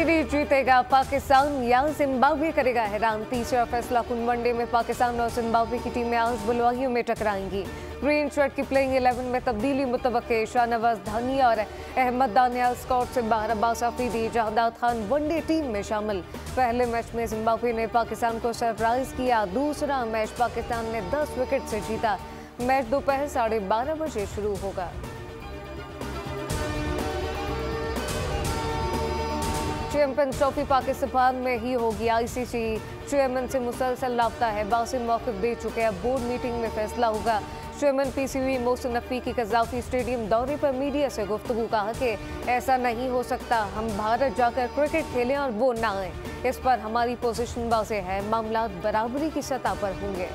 Series जीतेगा पाकिस्तान या Zimbabwe करेगा हैरान। तीसरा फैसला कुन वनडे में पाकिस्तान और जिम्बाब्वे की टीमें आज बुलवाइयों में टकराएंगी। ग्रीन शर्ट की प्लेइंग 11 में तब्दीली मुतवक्के। शाहनवाज धानी और अहमद दानियाल स्क्वाड से बाहर। अब्बास हफीदी, जहादात खान वनडे टीम में शामिल। पहले मैच में जिम्बाब्वे ने पाकिस्तान को सरप्राइज किया। दूसरा मैच पाकिस्तान ने 10 विकेट से जीता। मैच दोपहर 12:30 बजे शुरू होगा। चैंपियंस ट्रॉफी पाकिस्तान में ही होगी। आईसीसी चेयरमैन से मुसलसल लापता है। बासिम मौक़िफ़ दे चुके हैं। बोर्ड मीटिंग में फैसला होगा। चेयरमैन पीसीबी मोहसिन नकवी की कज़ाफ़ी स्टेडियम दौरे पर मीडिया से गुफ्तगू। कहा कि ऐसा नहीं हो सकता, हम भारत जाकर क्रिकेट खेलें और वो ना आए। इस पर हमारी पोजीशन वाज़ेह है, मामला बराबरी की सतह पर होंगे।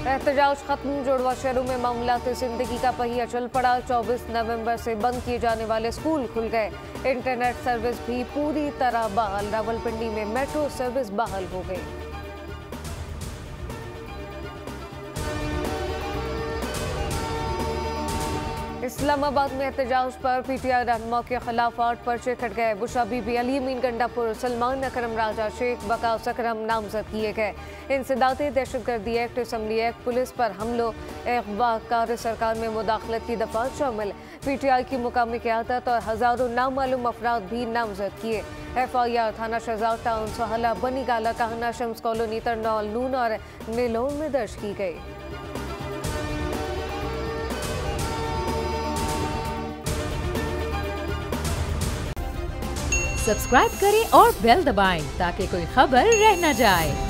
एहतजाज खत्म। जुड़वा शहरों में मामलात जिंदगी का पहिया चल पड़ा। 24 नवंबर से बंद किए जाने वाले स्कूल खुल गए। इंटरनेट सर्विस भी पूरी तरह बहाल। रावलपिंडी में मेट्रो सर्विस बहाल हो गई। इस्लामाबाद में एहतजाज पर पीटीआई रहनुमा के खिलाफ 8 पर्चे कट गए। बुशा बीबी, अली अमीन गंडापुर, सलमान अकरम राजा, शेख बकास अकरम नामजद किए गए। इंसदाते दहशतगर्दी एक्ट, असम्बली एक्ट, पुलिस पर हमलों, अगवा, कार सरकार में मुदाखलत की दफात शामिल। पीटीआई की मुकामी क़यादत और हज़ारों नामालूम अफराद भी नामजद किए। FIR थाना शहजाद टाउन, सोहला, बनी गाला, कहना, शम्स कॉलोनी, तरनौल, नून और नीलोन में दर्ज की गई। सब्सक्राइब करें और बेल दबाएं ताकि कोई खबर रह न जाए।